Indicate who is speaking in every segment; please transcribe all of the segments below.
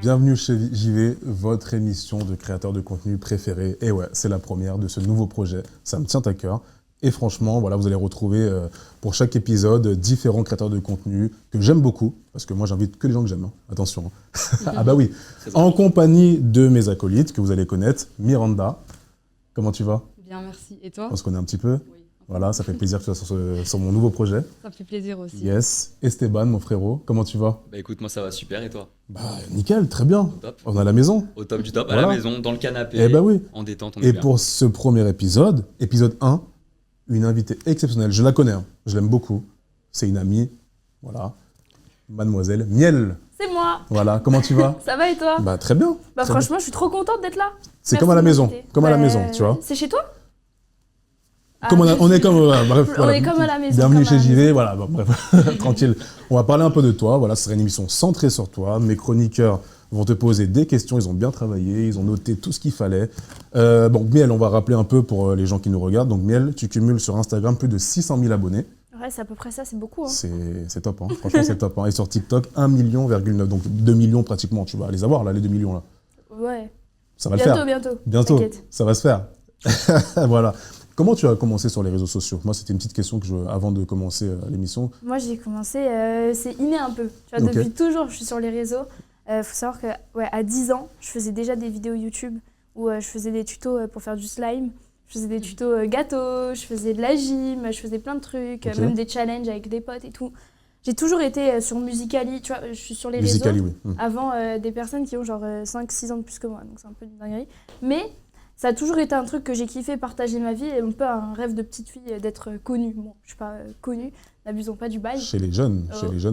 Speaker 1: Bienvenue chez JV, votre émission de créateur de contenu préféré. Et ouais, c'est la première de ce nouveau projet, ça me tient à cœur. Et franchement, voilà, vous allez retrouver pour chaque épisode différents créateurs de contenu que j'aime beaucoup, parce que moi j'invite que les gens que j'aime, hein. Attention. Ah bah oui, en compagnie de mes acolytes que vous allez connaître, Miranda. Comment tu vas?
Speaker 2: Bien, merci. Et toi?
Speaker 1: On se connaît un petit peu.
Speaker 2: Oui.
Speaker 1: Voilà, ça fait plaisir que tu sois sur mon nouveau projet.
Speaker 2: Ça me fait plaisir aussi.
Speaker 1: Yes. Esteban, mon frérot, comment tu vas?
Speaker 3: Bah écoute, moi ça va super et toi?
Speaker 1: Bah nickel, très bien.
Speaker 3: Au top.
Speaker 1: On est à la maison.
Speaker 3: Au top du top,
Speaker 1: Voilà.
Speaker 3: à la maison, dans le canapé,
Speaker 1: Eh bah oui.
Speaker 3: en détente, on est
Speaker 1: Et
Speaker 3: bien.
Speaker 1: pour ce premier épisode, épisode 1, une invitée exceptionnelle. Je la connais, hein. Je l'aime beaucoup. C'est une amie, voilà. Mademoiselle Miel.
Speaker 4: C'est moi.
Speaker 1: Voilà, comment tu vas?
Speaker 4: Ça va et toi?
Speaker 1: Bah très bien.
Speaker 4: Bah
Speaker 1: Très
Speaker 4: franchement, je suis trop contente d'être là.
Speaker 1: C'est
Speaker 4: Merci
Speaker 1: comme à la
Speaker 4: de
Speaker 1: maison,
Speaker 4: m'inviter.
Speaker 1: comme à la maison, tu vois.
Speaker 4: C'est chez toi?
Speaker 1: Comme
Speaker 4: Ah,
Speaker 1: on est comme bref,
Speaker 4: on
Speaker 1: voilà.
Speaker 4: est comme à la maison.
Speaker 1: Bienvenue
Speaker 4: comme à
Speaker 1: chez
Speaker 4: la
Speaker 1: JV,
Speaker 4: maison.
Speaker 1: voilà, bon, bref, tranquille. On va parler un peu de toi, voilà, ce sera une émission centrée sur toi. Mes chroniqueurs vont te poser des questions, ils ont bien travaillé, ils ont noté tout ce qu'il fallait. Bon, Miel, on va rappeler un peu pour les gens qui nous regardent. Donc Miel, tu cumules sur Instagram plus de 600 000 abonnés.
Speaker 4: Ouais, c'est à peu près ça, c'est beaucoup. Hein.
Speaker 1: C'est top, hein. Franchement c'est top. Hein. Et sur TikTok, 1,9 million, donc 2 millions pratiquement. Tu vas les avoir là, les 2 millions là.
Speaker 4: Ouais.
Speaker 1: Ça va le faire.
Speaker 4: Bientôt.
Speaker 1: Bientôt, ça va se faire. Voilà. Comment tu as commencé sur les réseaux sociaux? Moi, c'était une petite question avant de commencer l'émission.
Speaker 4: Moi, j'ai commencé, c'est inné un peu. Tu vois,
Speaker 1: Ok.
Speaker 4: depuis toujours, je suis sur les réseaux. Faut savoir que, ouais, à 10 ans, je faisais déjà des vidéos YouTube où je faisais des tutos pour faire du slime. Je faisais des tutos gâteaux, je faisais de la gym, je faisais plein de trucs,
Speaker 1: Ok.
Speaker 4: même des challenges avec des potes et tout. J'ai toujours été sur Musical.ly, tu vois, je suis sur les
Speaker 1: Musical.ly,
Speaker 4: réseaux
Speaker 1: oui.
Speaker 4: avant des personnes qui ont genre 5-6 ans de plus que moi, donc c'est un peu une dinguerie. Mais ça a toujours été un truc que j'ai kiffé, partager ma vie, et un peu un rêve de petite fille d'être connue. Bon, je suis pas connue, n'abusons pas du bail.
Speaker 1: Chez les jeunes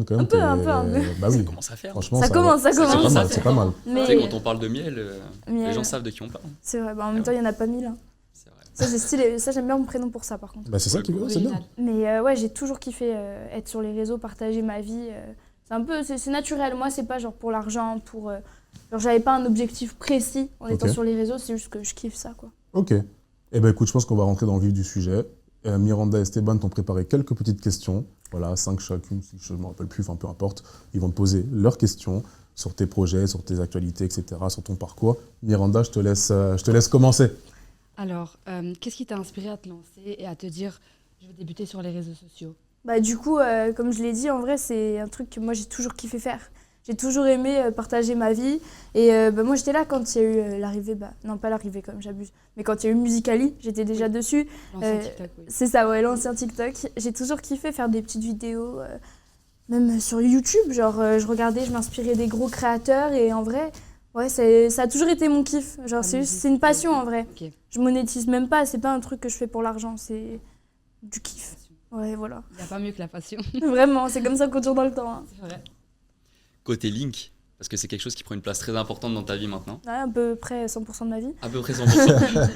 Speaker 1: quand même.
Speaker 4: Un peu, un peu.
Speaker 1: Bah oui.
Speaker 3: Ça commence à faire.
Speaker 1: Franchement,
Speaker 4: Ça commence.
Speaker 1: C'est pas mal, c'est pas mal.
Speaker 3: Tu
Speaker 4: Mais
Speaker 3: sais, quand on parle de miel, les
Speaker 4: Miel,
Speaker 3: gens savent de qui on parle.
Speaker 4: c'est vrai, bah, en même temps, il n'y en a pas 1000. Hein.
Speaker 3: C'est vrai.
Speaker 4: Ça, c'est stylé. Ça, j'aime bien mon prénom pour ça, par contre.
Speaker 1: Bah c'est ça qui c'est bien.
Speaker 4: Mais ouais, j'ai toujours kiffé être sur les réseaux, partager ma vie. C'est un peu, c'est naturel. Moi, c'est pas genre pour l'argent, pour. Genre, j'avais pas un objectif précis en étant
Speaker 1: Ok.
Speaker 4: sur les réseaux, c'est juste que je kiffe ça, quoi.
Speaker 1: Ok. Eh ben écoute, je pense qu'on va rentrer dans le vif du sujet. Miranda et Esteban t'ont préparé quelques petites questions. Voilà, 5 chacune, si je ne me rappelle plus, enfin peu importe. Ils vont te poser leurs questions sur tes projets, sur tes actualités, etc., sur ton parcours. Miranda, je te laisse commencer.
Speaker 2: Alors, qu'est-ce qui t'a inspiré à te lancer et à te dire je vais débuter sur les réseaux sociaux?
Speaker 4: Bah, du coup, comme je l'ai dit, en vrai, c'est un truc que moi, j'ai toujours kiffé faire. J'ai toujours aimé partager ma vie. Et bah, moi, j'étais là quand il y a eu l'arrivée, non pas l'arrivée comme j'abuse, mais quand il y a eu Musical.ly, j'étais déjà dessus.
Speaker 2: L'ancien TikTok, oui.
Speaker 4: C'est ça, ouais, l'ancien TikTok. J'ai toujours kiffé faire des petites vidéos, même sur YouTube. Genre, je regardais, je m'inspirais des gros créateurs. Et en vrai, ouais, ça a toujours été mon kiff. Genre, c'est une passion en vrai.
Speaker 2: Ok.
Speaker 4: Je monétise même pas, c'est pas un truc que je fais pour l'argent, c'est du kiff. Ouais, voilà.
Speaker 2: Il n'y a pas mieux que la passion.
Speaker 4: Vraiment, c'est comme ça qu'on tourne dans le temps. Hein.
Speaker 2: C'est vrai.
Speaker 3: Côté Link, parce que c'est quelque chose qui prend une place très importante dans ta vie maintenant.
Speaker 4: Ouais, à peu près 100% de ma vie.
Speaker 3: À peu près 100%.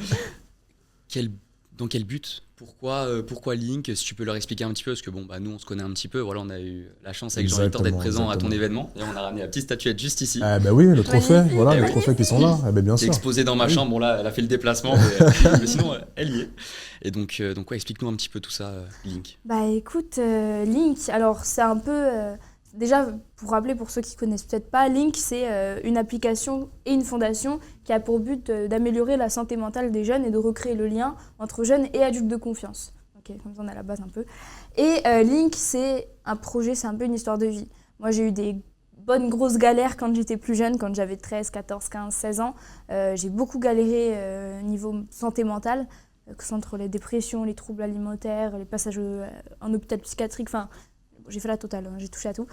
Speaker 3: Dans quel but? Pourquoi Link? Si tu peux leur expliquer un petit peu, parce que bon, bah, nous on se connaît un petit peu, voilà, on a eu la chance avec Jean-Victor d'être présent à ton événement, et on a ramené la petite statuette juste ici.
Speaker 1: Ah bah oui, le trophée,
Speaker 4: Magnifique.
Speaker 1: voilà, les
Speaker 4: Magnifique.
Speaker 1: trophées qui sont là. Eh ben bien
Speaker 3: C'est
Speaker 1: sûr.
Speaker 3: exposé dans ma chambre, bon là elle a fait le déplacement, mais sinon elle y est. Et donc ouais, explique-nous un petit peu tout ça, Link.
Speaker 4: Bah écoute, Link, alors c'est un peu... déjà, pour rappeler pour ceux qui connaissent peut-être pas, Link, c'est une application et une fondation qui a pour but d'améliorer la santé mentale des jeunes et de recréer le lien entre jeunes et adultes de confiance. Ok, comme ça on a la base un peu. Et Link, c'est un projet, c'est un peu une histoire de vie. Moi, j'ai eu des bonnes grosses galères quand j'étais plus jeune, quand j'avais 13, 14, 15, 16 ans. J'ai beaucoup galéré niveau santé mentale, que ce soit entre les dépressions, les troubles alimentaires, les passages en hôpital psychiatrique, enfin... J'ai fait la totale, hein, j'ai touché à tout.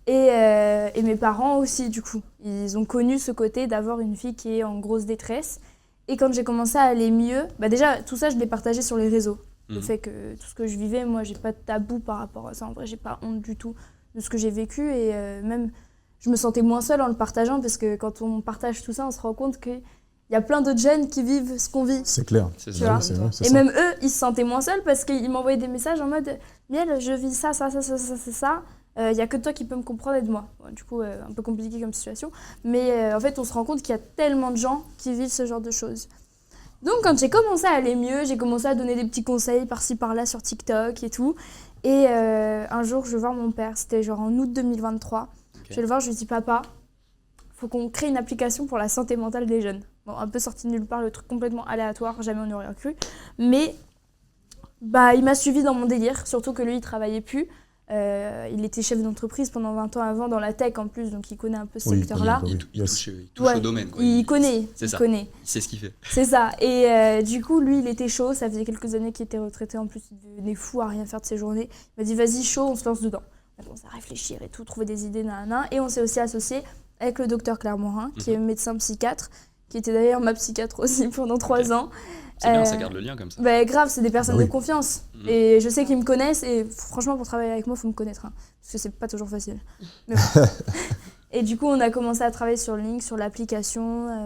Speaker 4: Et mes parents aussi, du coup. Ils ont connu ce côté d'avoir une fille qui est en grosse détresse. Et quand j'ai commencé à aller mieux, bah déjà, tout ça, je l'ai partagé sur les réseaux. Le fait que tout ce que je vivais, moi, j'ai pas de tabou par rapport à ça. En vrai, j'ai pas honte du tout de ce que j'ai vécu. Et même, je me sentais moins seule en le partageant parce que quand on partage tout ça, on se rend compte qu'il y a plein d'autres jeunes qui vivent ce qu'on vit.
Speaker 1: C'est clair.
Speaker 3: C'est
Speaker 4: Tu
Speaker 3: ça.
Speaker 4: vois.
Speaker 1: C'est vrai, c'est
Speaker 4: Et
Speaker 1: ça.
Speaker 4: même eux, ils se sentaient moins seuls parce qu'ils m'envoyaient des messages en mode « Miel, je vis ça, ça, ça, ça, ça, ça, ça. Il n'y a que toi qui peux me comprendre, aide-moi. » Bon, du coup, un peu compliqué comme situation. Mais en fait, on se rend compte qu'il y a tellement de gens qui vivent ce genre de choses. Donc, quand j'ai commencé à aller mieux, j'ai commencé à donner des petits conseils par-ci, par-là sur TikTok et tout. Et un jour, je vais voir mon père. C'était genre en août 2023.
Speaker 3: Ok.
Speaker 4: Je vais le voir, je lui dis « Papa, faut qu'on crée une application pour la santé mentale des jeunes. Bon, un peu sorti de nulle part, le truc complètement aléatoire, jamais on n'y aurait cru. Mais il m'a suivi dans mon délire, surtout que lui, il travaillait plus. Il était chef d'entreprise pendant 20 ans avant dans la tech en plus, donc il connaît un peu ce secteur-là.
Speaker 3: Il touche au domaine. Quoi.
Speaker 4: Il connaît.
Speaker 3: Il sait ce qu'il fait.
Speaker 4: C'est ça. Et du coup, lui, il était chaud. Ça faisait quelques années qu'il était retraité. En plus, il devenait fou à rien faire de ses journées. Il m'a dit, vas-y, chaud, on se lance dedans. On a commencé à réfléchir et tout, trouver des idées, nanana. Et on s'est aussi associé avec le docteur Claire Morin, qui est médecin psychiatre, qui était d'ailleurs ma psychiatre aussi pendant 3 ans.
Speaker 3: C'est bien, ça garde le lien comme ça.
Speaker 4: Grave, c'est des personnes de confiance. Et je sais qu'ils me connaissent. Et franchement, pour travailler avec moi, il faut me connaître. Parce que c'est pas toujours facile. Mais bon. Et du coup, on a commencé à travailler sur Link, sur l'application.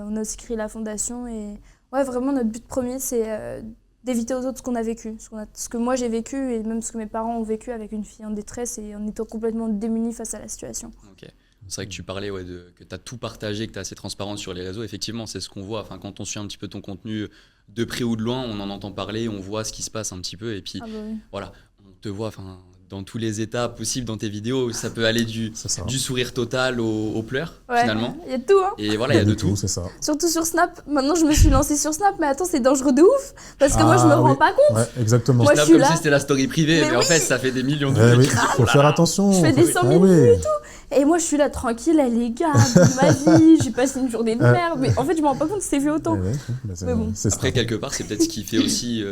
Speaker 4: On a aussi créé la fondation. Et ouais, vraiment, notre but premier, c'est d'éviter aux autres ce qu'on a vécu. Ce que moi, j'ai vécu et même ce que mes parents ont vécu avec une fille en détresse et en étant complètement démunis face à la situation.
Speaker 3: Ok. C'est vrai que tu parlais que tu as tout partagé, que tu es assez transparente sur les réseaux. Effectivement, c'est ce qu'on voit. Enfin, quand on suit un petit peu ton contenu de près ou de loin, on en entend parler, on voit ce qui se passe un petit peu. Et puis, voilà, on te voit dans tous les états possibles dans tes vidéos. Ça peut aller du sourire total aux pleurs, finalement.
Speaker 4: Il y a de tout. Hein.
Speaker 3: Et voilà, il y a de tout.
Speaker 1: C'est ça.
Speaker 4: Surtout sur Snap. Maintenant, je me suis lancée sur Snap. Mais attends, c'est dangereux de ouf. Parce que moi, je me rends pas compte.
Speaker 1: Ouais, exactement.
Speaker 3: Moi, Snap, comme si c'était la story privée. Mais en fait, ça fait des millions de vues.
Speaker 1: Il faut faire attention.
Speaker 4: Je fais des 100 000 vues et tout. Et moi, je suis là tranquille, les gars, ma vie, j'ai passé une journée de merde. Mais en fait, je me rends pas compte que c'est vu autant.
Speaker 1: Mais
Speaker 4: bon.
Speaker 3: Après, quelque part, c'est peut-être ce qui fait aussi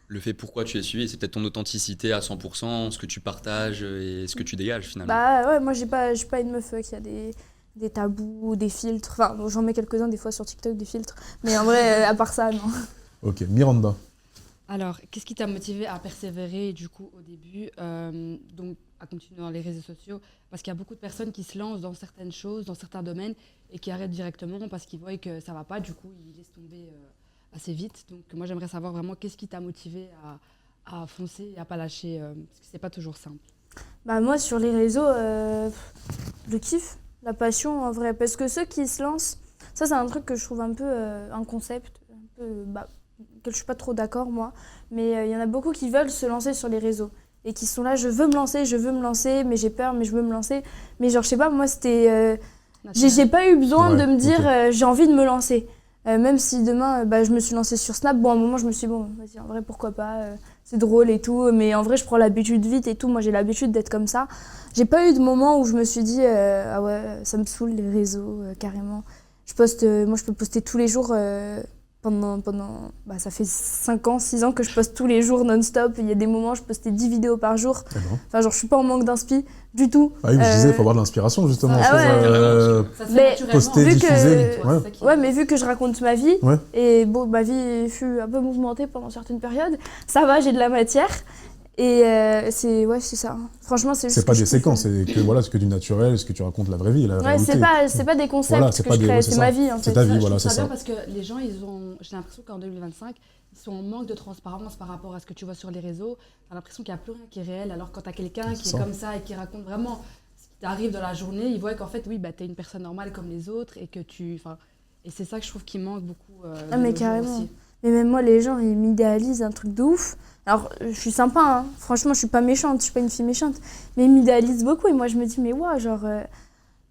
Speaker 3: le fait pourquoi tu es suivi. C'est peut-être ton authenticité à 100%, ce que tu partages et ce que tu dégages finalement.
Speaker 4: Ouais, moi, j'ai pas une meuf qui a des tabous, des filtres. Enfin, j'en mets quelques-uns des fois sur TikTok, des filtres. Mais en vrai, à part ça, non.
Speaker 1: Ok, Miranda.
Speaker 2: Alors, qu'est-ce qui t'a motivé à persévérer du coup au début, donc à continuer dans les réseaux sociaux? Parce qu'il y a beaucoup de personnes qui se lancent dans certaines choses, dans certains domaines, et qui arrêtent directement parce qu'ils voient que ça va pas, du coup ils laissent tomber assez vite. Donc moi j'aimerais savoir vraiment qu'est-ce qui t'a motivé à foncer et à pas lâcher, parce que c'est pas toujours simple.
Speaker 4: Moi sur les réseaux, le kiff, la passion en vrai, parce que ceux qui se lancent, ça c'est un truc que je trouve un peu un concept, un peu, que je suis pas trop d'accord moi, mais il y en a beaucoup qui veulent se lancer sur les réseaux. Et qui sont là, je veux me lancer, mais j'ai peur, mais je veux me lancer. Mais genre, je sais pas, moi, c'était... j'ai pas eu besoin de me dire, j'ai envie de me lancer. Même si demain, je me suis lancée sur Snap, à un moment, je me suis dit, bon, vas-y, en vrai, pourquoi pas, c'est drôle et tout. Mais en vrai, je prends l'habitude vite et tout. Moi, j'ai l'habitude d'être comme ça. J'ai pas eu de moment où je me suis dit, ah ouais, ça me saoule, les réseaux, carrément. Moi, je peux poster tous les jours... ça fait 5 ans, 6 ans que je poste tous les jours non-stop. Il y a des moments, je postais 10 vidéos par jour. Enfin, genre, je suis pas en manque d'inspi du tout.
Speaker 1: Ah oui, je disais, il faut avoir de l'inspiration, justement.
Speaker 2: Ça se fait
Speaker 1: poster, diffuser.
Speaker 4: Mais vu que je raconte ma vie, et bon, ma vie fut un peu mouvementée pendant certaines périodes, ça va, j'ai de la matière. Et c'est ça. Franchement,
Speaker 1: c'est pas des séquences, c'est que du naturel, ce que tu racontes la vraie vie, la réalité.
Speaker 4: C'est pas des concepts que je crée, c'est ma vie en fait.
Speaker 1: C'est ta vie, voilà, c'est ça.
Speaker 2: Parce que les gens, j'ai l'impression qu'en 2025, ils sont en manque de transparence par rapport à ce que tu vois sur les réseaux. T'as l'impression qu'il n'y a plus rien qui est réel, alors quand t'as quelqu'un qui est comme ça et qui raconte vraiment ce qui t'arrive dans la journée, ils voient qu'en fait, oui, t'es une personne normale comme les autres et que et c'est ça que je trouve qu'il manque beaucoup.
Speaker 4: Mais carrément. Aussi. Mais même moi, les gens, ils m'idéalisent un truc de ouf. Alors, je suis sympa, hein. Franchement, je suis pas méchante, je suis pas une fille méchante. Mais ils m'idéalisent beaucoup et moi, je me dis, mais ouais, genre...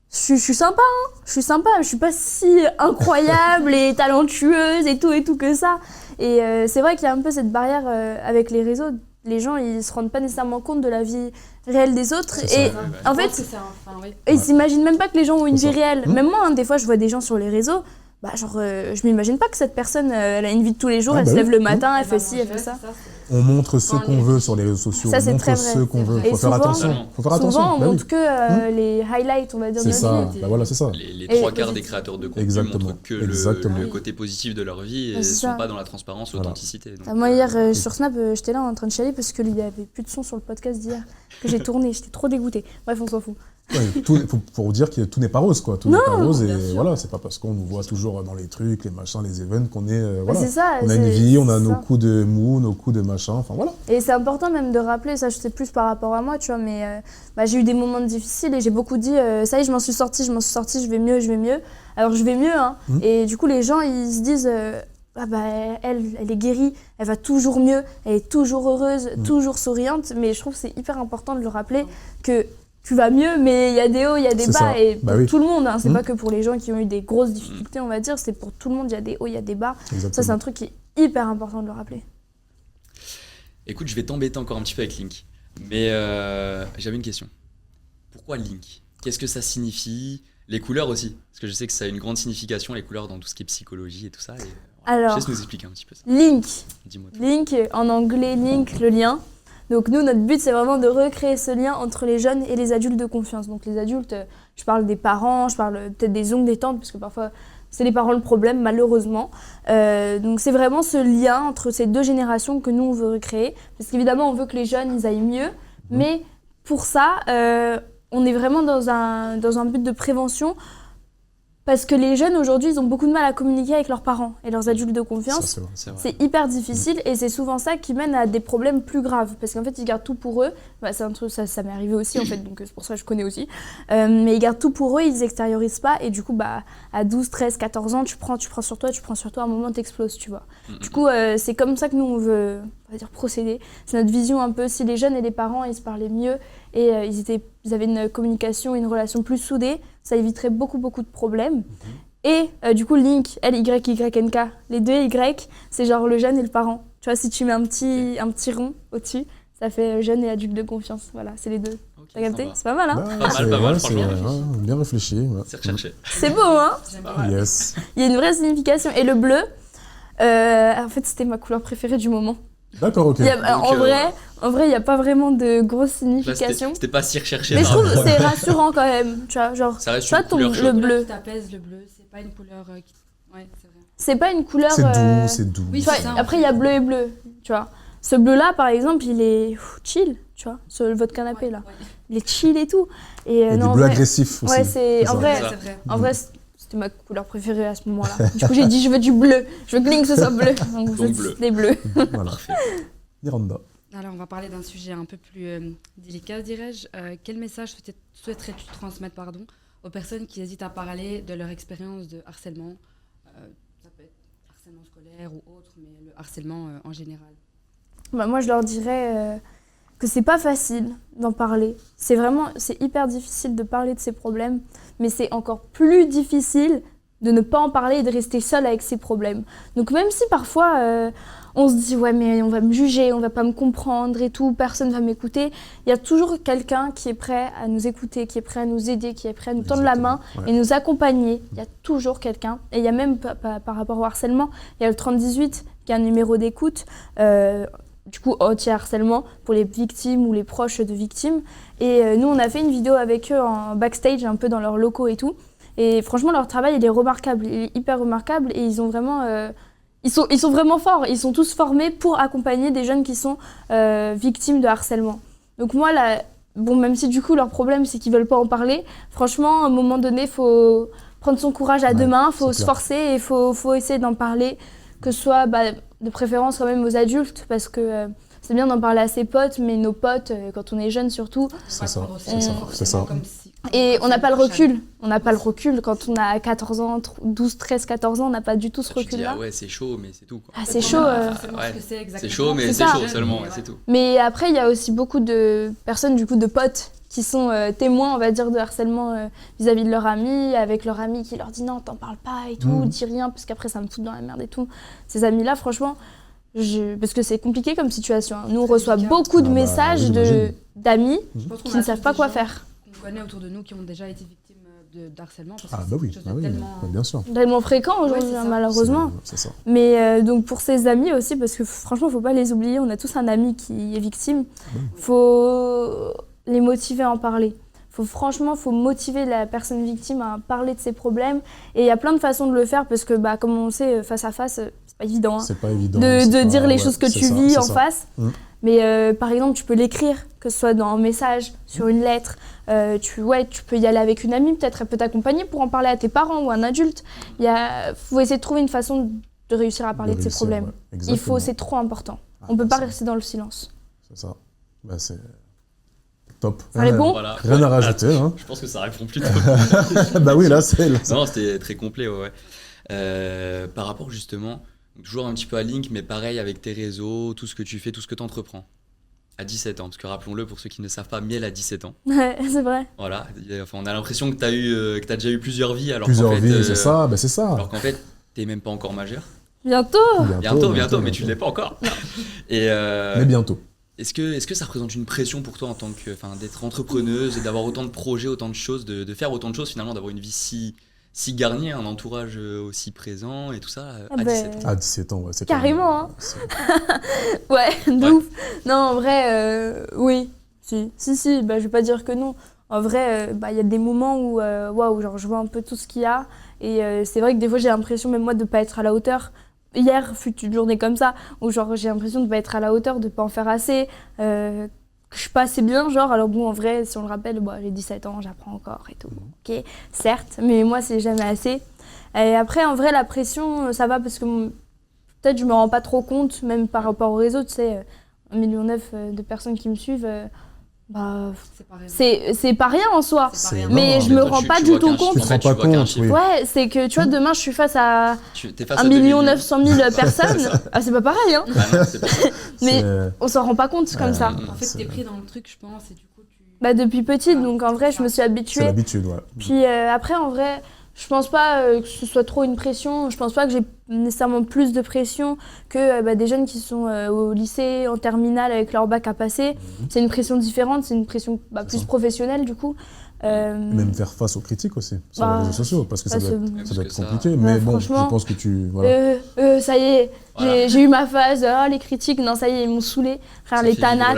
Speaker 4: je suis sympa, hein. Je suis pas si incroyable et talentueuse et tout que ça. Et c'est vrai qu'il y a un peu cette barrière avec les réseaux. Les gens, ils se rendent pas nécessairement compte de la vie réelle des autres. En fait, ils s'imaginent même pas que les gens ont une vie réelle. Même moi, hein, des fois, je vois des gens sur les réseaux. Je m'imagine pas que cette personne, elle a une vie de tous les jours, elle se lève le matin, elle fait ci, elle fait ça.
Speaker 1: On montre ce qu'on veut sur les réseaux sociaux,
Speaker 4: ça,
Speaker 1: on montre ce qu'on veut. Faut faire attention.
Speaker 4: Souvent, on montre que les highlights, on va dire, de notre vie.
Speaker 1: Voilà, c'est ça.
Speaker 3: Les 3/4 des créateurs de contenu montrent que le côté positif de leur vie et ne sont pas dans la transparence, l'authenticité.
Speaker 4: Moi, hier, sur Snap, j'étais là en train de chialer parce qu'il n'y avait plus de son sur le podcast d'hier que j'ai tourné. J'étais trop dégoûtée. Bref, on s'en fout.
Speaker 1: Pour vous dire que tout n'est pas rose, quoi. Tout n'est pas rose et voilà, c'est pas parce qu'on nous voit toujours dans les trucs, les machins, les events qu'on est
Speaker 4: c'est ça,
Speaker 1: on a une vie, on a nos coups de mou, nos coups de machin, enfin voilà.
Speaker 4: Et c'est important même de rappeler, ça je sais plus par rapport à moi, tu vois, mais j'ai eu des moments difficiles et j'ai beaucoup dit ça y est, je m'en suis sortie, je vais mieux. Alors je vais mieux, hein. Et du coup les gens ils se disent elle est guérie, elle va toujours mieux, elle est toujours heureuse, toujours souriante, mais je trouve que c'est hyper important de le rappeler que tu vas mieux, mais il y a des hauts, il y a des
Speaker 1: C'est
Speaker 4: bas,
Speaker 1: ça.
Speaker 4: et pour
Speaker 1: Oui.
Speaker 4: tout le monde, hein, c'est
Speaker 1: Mmh.
Speaker 4: pas que pour les gens qui ont eu des grosses difficultés, on va dire, c'est pour tout le monde, il y a des hauts, il y a des bas.
Speaker 1: Exactement.
Speaker 4: Ça, c'est un truc qui est hyper important de le rappeler.
Speaker 3: Écoute, je vais t'embêter encore un petit peu avec Link. Mais j'avais une question. Pourquoi Link? Qu'est-ce que ça signifie? Les couleurs aussi. Parce que je sais que ça a une grande signification, les couleurs dans tout ce qui est psychologie et tout ça. Et,
Speaker 4: Alors,
Speaker 3: je laisse nous expliquer un petit peu ça.
Speaker 4: Link.
Speaker 3: Dis-moi tout.
Speaker 4: Link, en anglais, link, le lien. Donc nous, notre but, c'est vraiment de recréer ce lien entre les jeunes et les adultes de confiance. Donc les adultes, je parle des parents, je parle peut-être des oncles, des tantes, parce que parfois, c'est les parents le problème, malheureusement. Donc c'est vraiment ce lien entre ces deux générations que nous, on veut recréer. Parce qu'évidemment, on veut que les jeunes, ils aillent mieux. Mais pour ça, on est vraiment dans un but de prévention. Parce que les jeunes, aujourd'hui, ils ont beaucoup de mal à communiquer avec leurs parents et leurs adultes de
Speaker 1: Ça,
Speaker 4: confiance.
Speaker 1: c'est vrai.
Speaker 3: C'est vrai.
Speaker 4: C'est hyper difficile et c'est souvent ça qui mène à des problèmes plus graves parce qu'en fait ils gardent tout pour eux. Bah, c'est un truc, ça m'est arrivé aussi en fait, donc c'est pour ça que je connais aussi. Mais ils gardent tout pour eux, ils extériorisent pas et du coup bah, à 12, 13, 14 ans tu prends sur toi, à un moment t'exploses, tu vois. Du coup c'est comme ça que nous on veut, on va dire, procéder. C'est notre vision un peu, si les jeunes et les parents ils se parlaient mieux et ils avaient une communication, une relation plus soudée, ça éviterait beaucoup de problèmes. Et du coup, Link, L-Y-Y-N-K, les deux Y, c'est genre le jeune et le parent. Tu vois, si tu mets un petit rond au-dessus, ça fait jeune et adulte de confiance. Voilà, c'est les deux.
Speaker 3: Ok,
Speaker 4: T'as capté?
Speaker 3: sympa.
Speaker 4: C'est pas mal, hein?
Speaker 1: Ouais,
Speaker 3: Pas mal,
Speaker 1: c'est-
Speaker 3: pas mal,
Speaker 1: ouais,
Speaker 3: franchement.
Speaker 1: c'est bien réfléchi. Ouais.
Speaker 3: C'est recherché.
Speaker 4: C'est beau, hein?
Speaker 2: J'aime
Speaker 3: pas
Speaker 2: bien.
Speaker 3: mal.
Speaker 1: Yes.
Speaker 4: Il y a une vraie signification. Et le bleu, en fait, c'était ma couleur préférée du moment.
Speaker 1: D'accord, ok.
Speaker 4: Il y a-
Speaker 3: Donc,
Speaker 4: en vrai, il n'y a pas vraiment de grosse
Speaker 3: Là,
Speaker 4: signification.
Speaker 3: c'était pas si recherché.
Speaker 4: Mais je
Speaker 3: par
Speaker 4: trouve
Speaker 3: rapport-
Speaker 4: que c'est rassurant quand même. Tu vois, genre,
Speaker 3: Ça reste
Speaker 4: tu vois,
Speaker 3: une couleur
Speaker 4: le
Speaker 3: chaude.
Speaker 4: bleu.
Speaker 2: Qui t'apaise, le bleu, c'est pas une couleur qui... Ouais, c'est vrai.
Speaker 4: C'est pas une couleur.
Speaker 1: C'est doux, c'est doux.
Speaker 2: Oui,
Speaker 4: Tu vois,
Speaker 2: c'est ça, en
Speaker 4: après, il
Speaker 2: fait.
Speaker 4: y a bleu et bleu, tu vois. Ce bleu-là, par exemple, il est chill, tu vois, sur votre canapé, là.
Speaker 2: Ouais.
Speaker 4: Il est chill et tout. Et
Speaker 1: Il y a
Speaker 4: non,
Speaker 1: des
Speaker 4: en
Speaker 1: bleus
Speaker 4: vrai,
Speaker 1: agressifs aussi.
Speaker 4: ouais, c'est en
Speaker 1: ça.
Speaker 4: vrai,
Speaker 3: Ça.
Speaker 2: C'est vrai.
Speaker 4: en vrai, c'était ma couleur préférée à ce moment-là. Du coup, j'ai dit, je veux du bleu. Je veux que Link ce soit bleu. Donc, je
Speaker 3: Donc
Speaker 4: veux
Speaker 3: bleu.
Speaker 4: les bleus.
Speaker 1: Voilà.
Speaker 3: Parfait.
Speaker 1: Miranda.
Speaker 2: Alors, on va parler d'un sujet un peu plus délicat, dirais-je. Quel message souhaiterais-tu transmettre aux personnes qui hésitent à parler de leur expérience de harcèlement? Ça peut être harcèlement scolaire ou autre, mais le harcèlement en général.
Speaker 4: Bah, moi, je leur dirais que c'est pas facile d'en parler. C'est hyper difficile de parler de ces problèmes, mais c'est encore plus difficile de ne pas en parler et de rester seul avec ses problèmes. Donc même si parfois on se dit ouais mais on va me juger, on va pas me comprendre et tout, personne va m'écouter, il y a toujours quelqu'un qui est prêt à nous écouter, qui est prêt à nous aider, qui est prêt à nous tendre la main
Speaker 1: Exactement,
Speaker 4: et nous accompagner. Il y a toujours quelqu'un. Et il y a même par rapport au harcèlement, il y a le 3018 qui est un numéro d'écoute. Du coup, anti-harcèlement pour les victimes ou les proches de victimes. Et nous, on a fait une vidéo avec eux en backstage, un peu dans leurs locaux et tout. Et franchement, leur travail, il est remarquable, il est hyper remarquable. Et ils ont vraiment... ils sont vraiment forts. Ils sont tous formés pour accompagner des jeunes qui sont victimes de harcèlement. Donc moi, là, bon, même si du coup, leur problème, c'est qu'ils veulent pas en parler, franchement, à un moment donné, il faut prendre son courage à deux mains, il faut
Speaker 1: c'est
Speaker 4: se
Speaker 1: clair.
Speaker 4: forcer et il faut essayer d'en parler, que ce soit de préférence quand même aux adultes, parce que c'est bien d'en parler à ses potes, mais nos potes, quand on est jeune surtout,
Speaker 1: C'est ça,
Speaker 2: Prendre
Speaker 1: c'est ça,
Speaker 2: forcément
Speaker 1: c'est ça.
Speaker 2: comme si-
Speaker 4: et on n'a pas le
Speaker 2: comme
Speaker 4: recul. On n'a pas le recul quand on a 14 ans, 12, 13, 14 ans, on n'a pas du tout ce
Speaker 3: Tu dis,
Speaker 4: recul-là.
Speaker 3: ah ouais, c'est chaud, mais c'est tout. Quoi.
Speaker 4: Ah, c'est
Speaker 2: Peut-être qu'on
Speaker 4: chaud.
Speaker 2: a pas forcément
Speaker 3: ouais.
Speaker 2: ce que c'est
Speaker 3: C'est
Speaker 2: exactement.
Speaker 3: chaud, mais
Speaker 4: C'est
Speaker 3: c'est
Speaker 4: ça.
Speaker 3: chaud seulement,
Speaker 2: Mais
Speaker 3: ouais, c'est tout.
Speaker 4: Mais après, il y a aussi beaucoup de personnes, du coup, de potes qui sont témoins, on va dire, de harcèlement vis-à-vis de leur ami, avec leur ami qui leur dit non, t'en parles pas et tout,
Speaker 1: Mhm.
Speaker 4: dis rien, parce qu'après ça me fout dans la merde et tout. Ces amis-là, franchement, parce que c'est compliqué comme situation. hein. Nous, on
Speaker 2: Très
Speaker 4: reçoit
Speaker 2: délicat.
Speaker 4: beaucoup de
Speaker 1: Ah bah,
Speaker 4: messages
Speaker 1: oui, j'imagine.
Speaker 4: d'amis
Speaker 2: Je pense qu'on
Speaker 4: qui ne
Speaker 2: a
Speaker 4: savent
Speaker 2: tous
Speaker 4: pas
Speaker 2: des
Speaker 4: quoi
Speaker 2: gens
Speaker 4: faire.
Speaker 2: qu'on connaît autour de nous qui ont déjà été victimes d'harcèlement. parce
Speaker 1: Ah
Speaker 2: que
Speaker 1: bah
Speaker 2: c'est
Speaker 1: oui,
Speaker 2: quelque chose de tellement-
Speaker 1: bien sûr.
Speaker 4: Tellement fréquent aujourd'hui,
Speaker 2: c'est
Speaker 4: hein,
Speaker 2: ça.
Speaker 4: malheureusement.
Speaker 1: C'est ça.
Speaker 4: Mais donc pour ses amis aussi, parce que franchement, faut pas les oublier, on a tous un ami qui est victime. Faut les motiver à en parler. Franchement, faut motiver la personne victime à parler de ses problèmes. Et il y a plein de façons de le faire, parce que comme on sait, face à face, c'est pas évident. hein,
Speaker 1: C'est pas évident.
Speaker 4: de
Speaker 1: c'est pas-
Speaker 4: dire les
Speaker 1: ouais,
Speaker 4: choses que
Speaker 1: c'est
Speaker 4: tu
Speaker 1: ça,
Speaker 4: vis
Speaker 1: c'est
Speaker 4: en
Speaker 1: ça.
Speaker 4: face. Mais par exemple, tu peux l'écrire, que ce soit dans un message, sur une lettre. Tu peux y aller avec une amie, peut-être elle peut t'accompagner pour en parler à tes parents ou à un adulte. Faut essayer de trouver une façon de réussir à parler de ses
Speaker 1: réussir,
Speaker 4: problèmes.
Speaker 1: ouais,
Speaker 4: Il
Speaker 1: exactement.
Speaker 4: faut, c'est trop important.
Speaker 1: Ah,
Speaker 4: On peut pas
Speaker 1: c'est-
Speaker 4: rester dans le silence.
Speaker 1: C'est ça. Bah, c'est top.
Speaker 4: Ça répond
Speaker 3: Voilà.
Speaker 1: Rien à rajouter. Hein.
Speaker 3: Je pense que ça répond plutôt.
Speaker 1: Bah oui, là, c'est.
Speaker 3: Non, c'était très complet, ouais. Par rapport justement, toujours un petit peu à Link, mais pareil avec tes réseaux, tout ce que tu fais, tout ce que tu entreprends. à 17 ans, parce que rappelons-le, pour ceux qui ne savent pas, Miel a 17 ans.
Speaker 4: Ouais, c'est vrai.
Speaker 3: Voilà, enfin, on a l'impression que tu as déjà eu plusieurs vies, alors
Speaker 1: Plusieurs
Speaker 3: qu'en fait,
Speaker 1: vies, c'est ça, c'est ça.
Speaker 3: alors qu'en fait, t'es même pas encore majeur.
Speaker 4: Bientôt.
Speaker 3: Bientôt, mais tu ne l'es pas encore. Et,
Speaker 1: mais bientôt.
Speaker 3: Est-ce que ça représente une pression pour toi en tant que, d'être entrepreneuse et d'avoir autant de projets, autant de choses, de faire autant de choses finalement, d'avoir une vie si garnie, un entourage aussi présent et tout ça à 17 ans?
Speaker 1: À 17 ans, ouais, c'est
Speaker 4: carrément, hein. Ouais, de ouf. Non, en vrai, oui. Si, je vais pas dire que non. En vrai, y a des moments où, waouh, genre je vois un peu tout ce qu'il y a. Et c'est vrai que des fois, j'ai l'impression, même moi, de pas être à la hauteur. Hier fut une journée comme ça, où genre j'ai l'impression de pas être à la hauteur, de pas en faire assez, que je suis pas assez bien, genre. Alors bon, en vrai, si on le rappelle, j'ai 17 ans, j'apprends encore et tout. Ok, certes, mais moi, c'est jamais assez. Et après, en vrai, la pression, ça va parce que peut-être je me rends pas trop compte, même par rapport au réseau, tu sais, 1,9 million de personnes qui me suivent. C'est pas rien en soi, mais je me rends pas du tout compte.
Speaker 1: Tu te rends pas compte, oui.
Speaker 4: Ouais, c'est que tu vois, demain je suis face à 1 900 000 personnes. Ah, c'est pas pareil, hein.
Speaker 3: Ah non, c'est pas ça.
Speaker 4: Mais on s'en rend pas compte comme ça.
Speaker 2: En fait, t'es pris dans le truc, je pense, et du coup,
Speaker 4: depuis petite, donc en vrai, je me suis habituée.
Speaker 1: C'est l'habitude, ouais.
Speaker 4: Puis après, en vrai, je pense pas que ce soit trop une pression. Je pense pas que j'ai nécessairement plus de pression que des jeunes qui sont au lycée, en terminale, avec leur bac à passer. C'est une pression différente, c'est une pression plus professionnelle, du coup.
Speaker 1: Même faire face aux critiques aussi, sur les réseaux sociaux, parce que ça doit être compliqué.
Speaker 4: Mais
Speaker 1: bon, je pense que tu...
Speaker 4: Voilà. Ça y est, voilà. J'ai eu ma phase, les critiques, non, ça y est, ils m'ont saoulé. Frère, les Tana,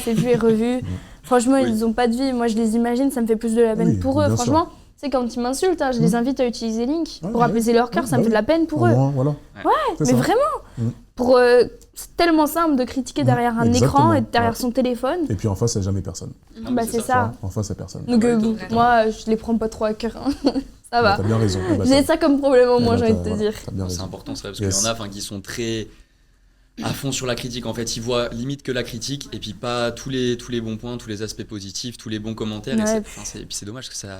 Speaker 4: c'est vu et revu. Franchement, ils ont pas de vie. Moi, je les imagine, ça me fait plus de la peine pour eux. Franchement, c'est quand ils m'insultent, je les invite à utiliser Link pour apaiser leur cœur, ça me fait de la peine pour eux.
Speaker 1: Voilà.
Speaker 4: Ouais, mais vraiment. C'est tellement simple de critiquer derrière un écran et derrière son téléphone.
Speaker 1: Et puis en face, il n'y a jamais personne.
Speaker 4: C'est ça.
Speaker 1: En face, il n'y a personne.
Speaker 4: Donc moi, je les prends pas trop à cœur. Ça va.
Speaker 1: T'as bien raison.
Speaker 4: J'ai ça comme problème au moins, j'ai envie de te dire.
Speaker 3: C'est important, c'est vrai, parce qu'il y en a qui sont très à fond sur la critique. En fait, ils voient limite que la critique et puis pas tous les bons points, tous les aspects positifs, tous les bons commentaires. Et puis c'est dommage que ça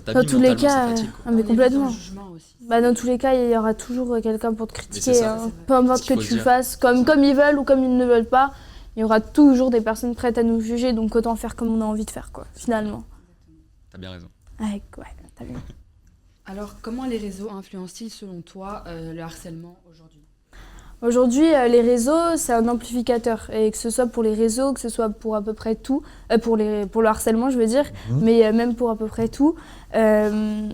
Speaker 3: t'abîme mentalement, ça fatigue.
Speaker 4: Mais complètement. Dans tous les cas, il y aura toujours quelqu'un pour te critiquer. Peu importe ce que tu fasses, comme ils veulent ou comme ils ne veulent pas, il y aura toujours des personnes prêtes à nous juger, donc autant faire comme on a envie de faire, quoi, finalement.
Speaker 3: T'as bien raison.
Speaker 4: Ouais, t'as vu.
Speaker 2: Alors, comment les réseaux influencent-ils, selon toi, le harcèlement aujourd'hui ?
Speaker 4: Aujourd'hui, les réseaux, c'est un amplificateur. Et que ce soit pour les réseaux, que ce soit pour à peu près tout, pour le harcèlement, je veux dire, mais même pour à peu près tout. Le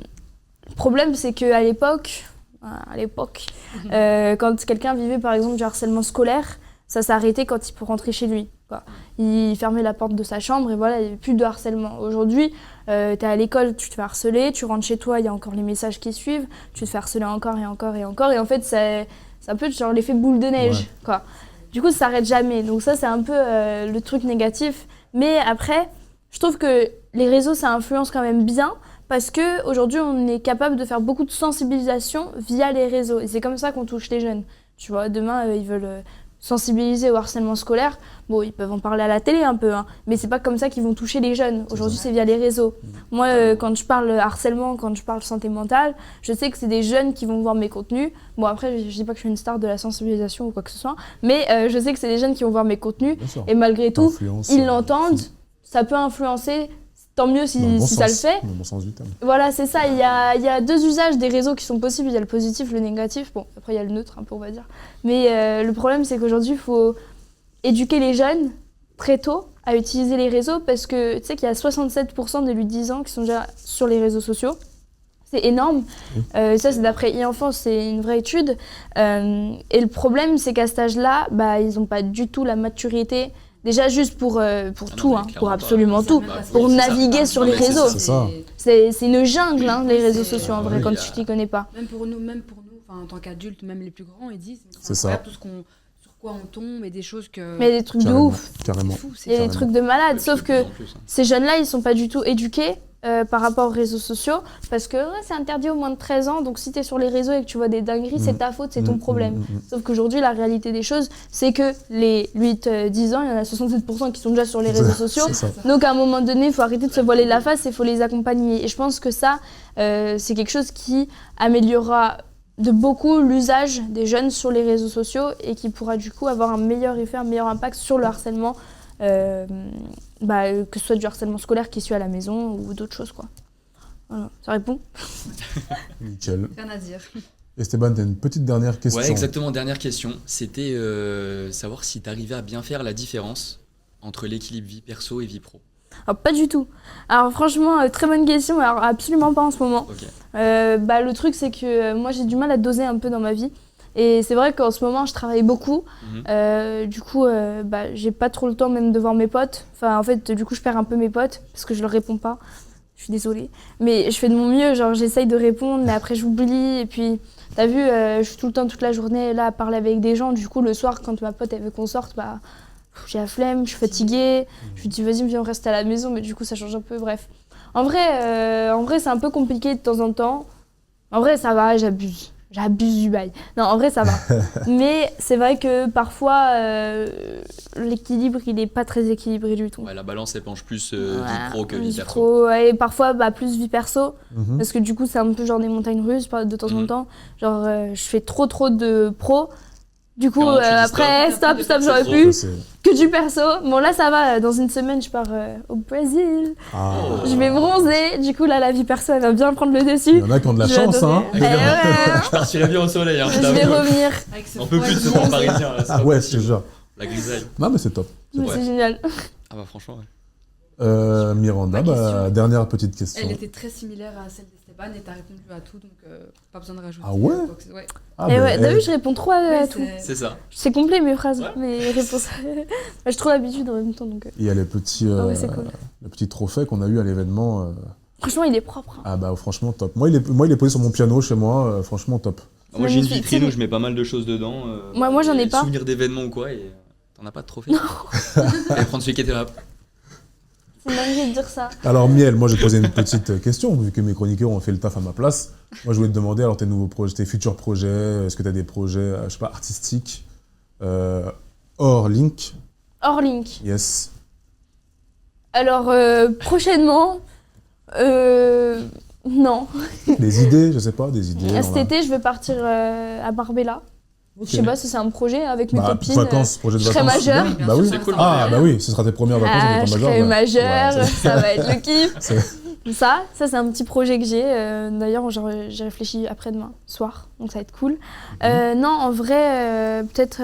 Speaker 4: problème, c'est qu'à l'époque, quand quelqu'un vivait par exemple du harcèlement scolaire, ça s'arrêtait quand il peut rentrer chez lui, quoi. Il fermait la porte de sa chambre et voilà, il n'y avait plus de harcèlement. Aujourd'hui, t'es à l'école, tu te fais harceler, tu rentres chez toi, il y a encore les messages qui suivent, tu te fais harceler encore et encore et encore. Et en fait, c'est un peu genre l'effet boule de neige, quoi. Du coup, ça s'arrête jamais. Donc ça, c'est un peu le truc négatif. Mais après, je trouve que les réseaux, ça influence quand même bien parce qu'aujourd'hui, on est capable de faire beaucoup de sensibilisation via les réseaux. Et c'est comme ça qu'on touche les jeunes. Tu vois, demain, ils veulent sensibiliser au harcèlement scolaire. Bon, ils peuvent en parler à la télé un peu, mais c'est pas comme ça qu'ils vont toucher les jeunes. Aujourd'hui, c'est via les réseaux. Moi, quand je parle harcèlement, quand je parle santé mentale, je sais que c'est des jeunes qui vont voir mes contenus. Bon, après, je dis pas que je suis une star de la sensibilisation ou quoi que ce soit, mais je sais que c'est des jeunes qui vont voir mes contenus. Et malgré tout, ils l'entendent. Ça peut influencer. Tant mieux si ça le fait.
Speaker 1: Dans le bon sens du terme.
Speaker 4: Voilà, c'est ça. Il y a deux usages des réseaux qui sont possibles. Il y a le positif, le négatif. Bon, après, il y a le neutre, un peu, on va dire. Mais le problème, c'est qu'aujourd'hui, il faut éduquer les jeunes très tôt à utiliser les réseaux parce que tu sais qu'il y a 67% des 8-10 ans qui sont déjà sur les réseaux sociaux. C'est énorme. Ça, c'est d'après e-enfance, c'est une vraie étude. Et le problème, c'est qu'à cet âge-là, ils n'ont pas du tout la maturité. Déjà juste pour tout, pour absolument tout, pour naviguer sur les réseaux. C'est une jungle, les réseaux sociaux en vrai, quand tu t'y connais pas.
Speaker 2: Même pour nous, en tant qu'adultes, même les plus grands, ils disent
Speaker 1: c'est ça.
Speaker 2: Tout sur quoi on tombe et des choses que...
Speaker 4: Mais des trucs de ouf.
Speaker 1: Carrément.
Speaker 4: Et des trucs de malade, sauf que ces jeunes-là, ils sont pas du tout éduqués par rapport aux réseaux sociaux, parce que c'est interdit aux moins de 13 ans, donc si t'es sur les réseaux et que tu vois des dingueries, c'est ta faute, c'est ton problème. Sauf qu'aujourd'hui, la réalité des choses, c'est que les 8-10 ans, il y en a 67% qui sont déjà sur les réseaux sociaux, donc à un moment donné, il faut arrêter de se voiler la face et il faut les accompagner. Et je pense que ça, c'est quelque chose qui améliorera de beaucoup l'usage des jeunes sur les réseaux sociaux et qui pourra du coup avoir un meilleur effet, un meilleur impact sur le harcèlement que ce soit du harcèlement scolaire qui suit à la maison ou d'autres choses, quoi. Voilà, ça répond.
Speaker 1: Nickel.
Speaker 2: Rien à dire.
Speaker 1: Esteban, tu as une petite dernière question.
Speaker 3: Ouais, exactement, dernière question. C'était savoir si tu arrivais à bien faire la différence entre l'équilibre vie perso et vie pro.
Speaker 4: Alors, pas du tout. Alors franchement, très bonne question. Alors absolument pas en ce moment.
Speaker 3: Ok.
Speaker 4: Le truc, c'est que moi, j'ai du mal à doser un peu dans ma vie. Et c'est vrai qu'en ce moment, je travaille beaucoup. Du coup, j'ai pas trop le temps même de voir mes potes. Enfin, en fait, du coup, je perds un peu mes potes parce que je leur réponds pas. Je suis désolée. Mais je fais de mon mieux. Genre, j'essaye de répondre, mais après, j'oublie. Et puis, t'as vu, je suis tout le temps, toute la journée là à parler avec des gens. Du coup, le soir, quand ma pote elle veut qu'on sorte, j'ai la flemme, je suis fatiguée. Je lui dis, vas-y, viens, on reste à la maison. Mais du coup, ça change un peu. Bref. En vrai, c'est un peu compliqué de temps en temps. En vrai, ça va, j'abuse du bail. Non, en vrai, ça va. Mais c'est vrai que parfois, l'équilibre, il n'est pas très équilibré du tout.
Speaker 3: Ouais, la balance, elle penche plus vie pro que vie
Speaker 4: Vie
Speaker 3: perso.
Speaker 4: pro, et parfois, plus vie perso.
Speaker 1: Mhm.
Speaker 4: Parce que du coup, c'est un peu genre des montagnes russes de temps en temps. Genre, je fais trop de pro. Du coup,
Speaker 3: Quand tu dis
Speaker 4: après, stop, j'aurais
Speaker 3: trop.
Speaker 4: pu.
Speaker 1: Ça, c'est-
Speaker 4: Que du perso. Bon, là, ça va. Dans une semaine, je pars au Brésil.
Speaker 1: Ah.
Speaker 4: Je vais bronzer. Du coup, là, la vie perso, elle va bien prendre le dessus.
Speaker 1: Il y en a qui ont de la
Speaker 4: Je vais
Speaker 1: chance,
Speaker 4: adorer.
Speaker 1: hein.
Speaker 4: Eh ouais.
Speaker 3: Je partirais bien au soleil, hein, je
Speaker 4: Je vais
Speaker 3: t'avoue.
Speaker 4: revenir.
Speaker 2: Avec ce
Speaker 3: On peut
Speaker 2: froid
Speaker 3: plus de ce
Speaker 2: immense.
Speaker 3: temps parisien. Là, c'est
Speaker 1: Ah
Speaker 3: pas
Speaker 1: ouais, je
Speaker 3: possible.
Speaker 1: te jure.
Speaker 3: La grisaille.
Speaker 1: Non, mais c'est top.
Speaker 4: Mais
Speaker 3: Ouais.
Speaker 4: c'est génial.
Speaker 3: Ah bah franchement, ouais.
Speaker 1: Miranda,
Speaker 2: Ma question.
Speaker 1: dernière petite question.
Speaker 2: Elle était très similaire à celle d'Esteban et t'as répondu à tout, donc pas besoin de rajouter.
Speaker 1: Ah ouais
Speaker 2: quoi que ce- ouais.
Speaker 1: Ah,
Speaker 4: Et
Speaker 1: ben,
Speaker 4: ouais, t'as vu, je réponds trop à
Speaker 2: Ouais,
Speaker 4: tout.
Speaker 3: C'est ça.
Speaker 4: C'est complet mes phrases,
Speaker 3: Ouais.
Speaker 4: mes réponses. J'ai trop l'habitude en même temps. Donc,
Speaker 1: il y a les petits,
Speaker 4: Ah ouais, c'est cool.
Speaker 1: le petit trophée qu'on a eu à l'événement.
Speaker 4: franchement, il est propre. Hein.
Speaker 1: Ah bah franchement top. Moi il est posé sur mon piano chez moi, franchement top.
Speaker 3: Moi j'ai une
Speaker 4: magnifique.
Speaker 3: vitrine où je mets pas mal de choses dedans.
Speaker 4: Moi, j'en ai
Speaker 3: des
Speaker 4: pas.
Speaker 3: Souvenirs d'événements ou quoi, et t'en as pas de trophée. Et prendre celui qui était là.
Speaker 4: C'est dingue de dire ça.
Speaker 1: Alors Miel, moi je vais te poser une petite question, vu que mes chroniqueurs ont fait le taf à ma place. Moi je voulais te demander alors tes nouveaux projets, tes futurs projets, est-ce que tu as des projets, je sais pas, artistiques, hors Link?
Speaker 4: Hors Link.
Speaker 1: Yes.
Speaker 4: Alors, prochainement, non.
Speaker 1: Des idées, je sais pas, des idées.
Speaker 4: Cet été, je vais partir à Marbella.
Speaker 1: Ok.
Speaker 4: Je sais pas si c'est un projet avec mes copines.
Speaker 1: Vacances, projet de
Speaker 4: je serai
Speaker 1: vacances.
Speaker 4: majeure.
Speaker 1: Bien. Bah oui.
Speaker 3: C'est cool.
Speaker 1: Ah bah oui, ce sera tes premières vacances en
Speaker 4: Je
Speaker 1: étant
Speaker 4: serai
Speaker 1: majeure.
Speaker 4: majeure,
Speaker 1: Ouais,
Speaker 4: ça va être le kiff.
Speaker 1: c'est-
Speaker 4: Ça c'est un petit projet que j'ai. D'ailleurs, j'ai réfléchi après-demain soir, donc ça va être cool. Non, en vrai, peut-être.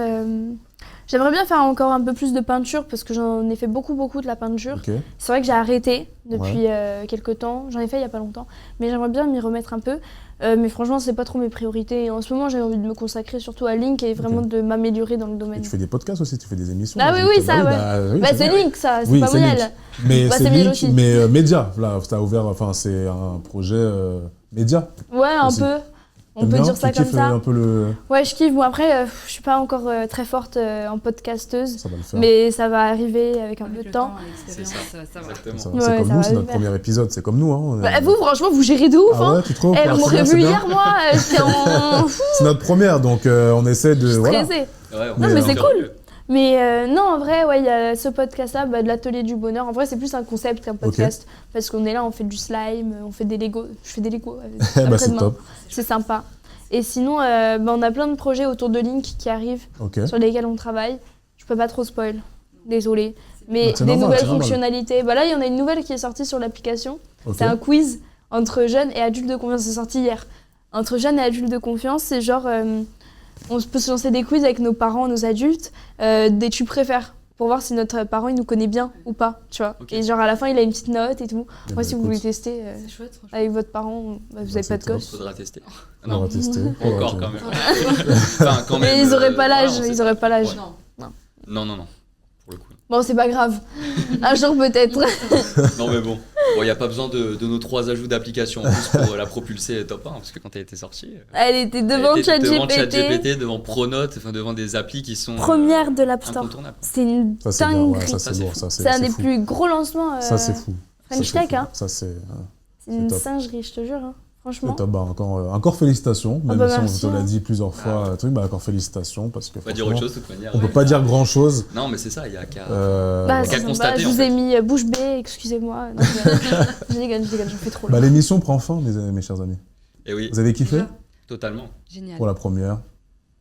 Speaker 4: J'aimerais bien faire encore un peu plus de peinture parce que j'en ai fait beaucoup de la peinture.
Speaker 1: Ok.
Speaker 4: C'est vrai que j'ai arrêté depuis quelques temps. J'en ai fait il y a pas longtemps, mais j'aimerais bien m'y remettre un peu. Mais franchement, c'est pas trop mes priorités. Et en ce moment, j'ai envie de me consacrer surtout à Link et vraiment de m'améliorer dans le
Speaker 1: Et
Speaker 4: domaine.
Speaker 1: tu fais des podcasts aussi, tu fais des émissions.
Speaker 4: Ah oui, oui, ça, ouais.
Speaker 1: oui,
Speaker 4: C'est Link, ça, c'est
Speaker 1: Oui,
Speaker 4: pas
Speaker 1: c'est
Speaker 4: Miel.
Speaker 1: Link. Mais
Speaker 4: Bah,
Speaker 1: c'est
Speaker 4: c'est Miel
Speaker 1: Link,
Speaker 4: aussi.
Speaker 1: mais média. Là, t'as ouvert, enfin, c'est un projet média.
Speaker 4: Ouais, un
Speaker 1: Aussi.
Speaker 4: peu. On
Speaker 1: T'aimes
Speaker 4: peut
Speaker 1: bien,
Speaker 4: dire ça
Speaker 1: tu
Speaker 4: comme
Speaker 1: kiffes
Speaker 4: ça.
Speaker 1: un peu le.
Speaker 4: Ouais, je kiffe. Bon, après, je suis pas encore très forte en podcasteuse,
Speaker 1: Ça va le faire.
Speaker 4: mais ça va arriver avec un
Speaker 2: Avec
Speaker 4: peu de
Speaker 2: le
Speaker 4: temps.
Speaker 3: C'est
Speaker 2: l'expérience, ça va.
Speaker 3: Exactement.
Speaker 1: Ça va.
Speaker 4: Ouais,
Speaker 1: C'est comme
Speaker 4: ça
Speaker 1: nous,
Speaker 4: va
Speaker 1: c'est
Speaker 4: le
Speaker 1: notre
Speaker 4: faire.
Speaker 1: premier épisode, c'est comme nous. Hein.
Speaker 4: Bah, vous, franchement, vous gérez de ouf.
Speaker 1: Ah
Speaker 4: Hein.
Speaker 1: ouais, tu trouves?
Speaker 4: Eh,
Speaker 1: Ah,
Speaker 4: vous
Speaker 1: c'est
Speaker 4: m'aurez
Speaker 1: bien, c'est
Speaker 4: vu
Speaker 1: bien.
Speaker 4: hier, moi, j'étais en
Speaker 1: C'est notre première, donc on essaie de. Voilà.
Speaker 4: stressée.
Speaker 3: Ouais,
Speaker 1: Non, mais
Speaker 4: c'est
Speaker 3: encore
Speaker 4: cool.
Speaker 3: mieux.
Speaker 4: Mais non, en vrai, ouais, il y a ce podcast-là, de l'atelier du bonheur. En vrai, c'est plus un concept qu'un podcast. Parce qu'on est là, on fait du slime, on fait des Lego. Je fais des Lego.
Speaker 1: Eh bah, c'est
Speaker 4: après-demain.
Speaker 1: top.
Speaker 4: C'est sympa. Et sinon, on a plein de projets autour de Link qui arrivent,
Speaker 1: Ok.
Speaker 4: sur lesquels on travaille. Je peux pas trop spoil, désolée. Mais
Speaker 1: C'est
Speaker 4: des
Speaker 1: normal,
Speaker 4: nouvelles
Speaker 1: c'est normal.
Speaker 4: fonctionnalités. Bah là, il y en a une nouvelle qui est sortie sur l'application.
Speaker 1: Ok.
Speaker 4: C'est un quiz entre jeunes et adultes de confiance. C'est sorti hier. Entre jeunes et adultes de confiance, c'est genre, on peut se lancer des quiz avec nos parents, nos adultes, des tu préfères, pour voir si notre parent il nous connaît bien ou pas, tu vois.
Speaker 3: Ok.
Speaker 4: Et genre à la fin, il a une petite note et tout.
Speaker 1: Eh
Speaker 4: Moi,
Speaker 1: ben,
Speaker 4: si vous
Speaker 1: écoute,
Speaker 4: voulez tester
Speaker 2: C'est chouette, franchement.
Speaker 4: avec votre parent, vous
Speaker 1: Bah,
Speaker 4: avez
Speaker 1: c'est
Speaker 4: pas de
Speaker 1: top.
Speaker 4: gosse.
Speaker 3: Faudra tester. Ah,
Speaker 1: on
Speaker 3: non,
Speaker 1: va tester.
Speaker 3: pas encore
Speaker 1: Ok.
Speaker 3: quand même. Enfin, quand même.
Speaker 4: Mais ils auraient pas l'âge,
Speaker 3: voilà, on
Speaker 4: ils
Speaker 3: sait.
Speaker 4: auraient pas l'âge.
Speaker 3: Ouais.
Speaker 2: Non.
Speaker 3: Non. Pour le coup.
Speaker 4: Bon, c'est pas grave. Un jour peut-être.
Speaker 3: Non mais bon, il n'y a pas besoin de nos 3 ajouts d'application en plus pour la propulser top 1, parce que quand elle était sortie,
Speaker 4: Elle était devant
Speaker 3: elle était devant
Speaker 4: ChatGPT,
Speaker 3: ChatGPT, devant Pronote, enfin devant des applis qui sont
Speaker 4: première de l'App Store.
Speaker 3: incontournables.
Speaker 4: C'est une
Speaker 1: Ça, c'est bien. Ouais,
Speaker 4: dinguerie.
Speaker 1: ça,
Speaker 3: Ça,
Speaker 1: c'est
Speaker 3: c'est
Speaker 1: lourd.
Speaker 3: fou.
Speaker 1: Ça,
Speaker 4: C'est un des
Speaker 1: fou.
Speaker 4: plus gros lancements
Speaker 1: Ça, c'est fou.
Speaker 4: French
Speaker 1: Ça, c'est
Speaker 4: Tech.
Speaker 1: fou.
Speaker 4: Hein.
Speaker 1: Ça, c'est
Speaker 4: C'est une
Speaker 1: top.
Speaker 4: singerie, je te jure. Hein. Franchement.
Speaker 1: c'est top. Bah, encore félicitations. Même
Speaker 4: bah,
Speaker 1: si
Speaker 4: merci,
Speaker 1: on te l'a
Speaker 4: hein.
Speaker 1: dit plusieurs fois,
Speaker 3: Ah ouais.
Speaker 1: truc, bah, encore félicitations. Parce que
Speaker 3: On va dire autre
Speaker 1: franchement,
Speaker 3: chose de toute manière.
Speaker 1: on peut pas dire grand chose.
Speaker 3: Non mais c'est ça, il y a qu'à...
Speaker 4: Bah,
Speaker 3: qu'à
Speaker 4: c'est sympa.
Speaker 3: constater,
Speaker 4: Je
Speaker 3: en
Speaker 4: vous
Speaker 3: fait.
Speaker 4: ai mis bouche bée, excusez-moi. Non, je déconne, j'en fais trop.
Speaker 1: Bah,
Speaker 4: Là.
Speaker 1: l'émission prend fin, mes chers amis.
Speaker 3: Et oui,
Speaker 1: Vous avez kiffé
Speaker 2: Déjà,
Speaker 3: totalement,
Speaker 2: génial.
Speaker 1: pour la première?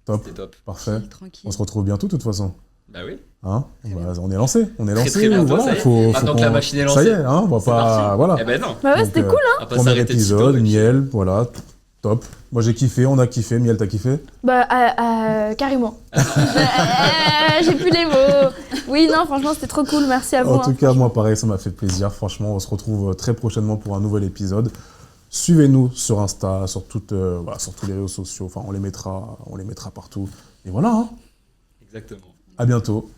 Speaker 1: Top,
Speaker 3: c'était top.
Speaker 1: parfait.
Speaker 2: Tranquille.
Speaker 1: On se retrouve bientôt de toute façon.
Speaker 3: Bah oui.
Speaker 1: Hein, on est lancé,
Speaker 3: Très, très bientôt,
Speaker 1: voilà,
Speaker 3: ça y est.
Speaker 1: faut
Speaker 3: Maintenant que la machine est lancée,
Speaker 1: ça y est, hein, on va
Speaker 3: c'est
Speaker 1: pas,
Speaker 3: parti.
Speaker 1: voilà.
Speaker 3: Eh ben non.
Speaker 4: Bah ouais,
Speaker 1: Donc,
Speaker 4: c'était cool, hein.
Speaker 3: On va pas
Speaker 1: premier
Speaker 3: s'arrêter de
Speaker 1: épisode,
Speaker 3: sitôt, et puis-
Speaker 1: Miel, voilà, top. Moi j'ai kiffé, on a kiffé, Miel t'as kiffé?
Speaker 4: Bah, carrément. J'ai plus les mots. Oui, non, franchement, c'était trop cool. Merci à vous.
Speaker 1: En tout cas, moi pareil, ça m'a fait plaisir. Franchement, on se retrouve très prochainement pour un nouvel épisode. Suivez-nous sur Insta, sur tous les réseaux sociaux. Enfin, on les mettra partout. Et voilà, hein.
Speaker 3: Exactement.
Speaker 1: À bientôt.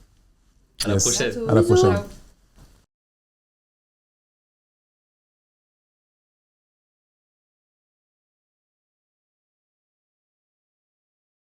Speaker 3: À la
Speaker 1: Yes.
Speaker 3: prochaine.
Speaker 1: À la
Speaker 4: Bisous.
Speaker 1: prochaine.
Speaker 2: Ciao.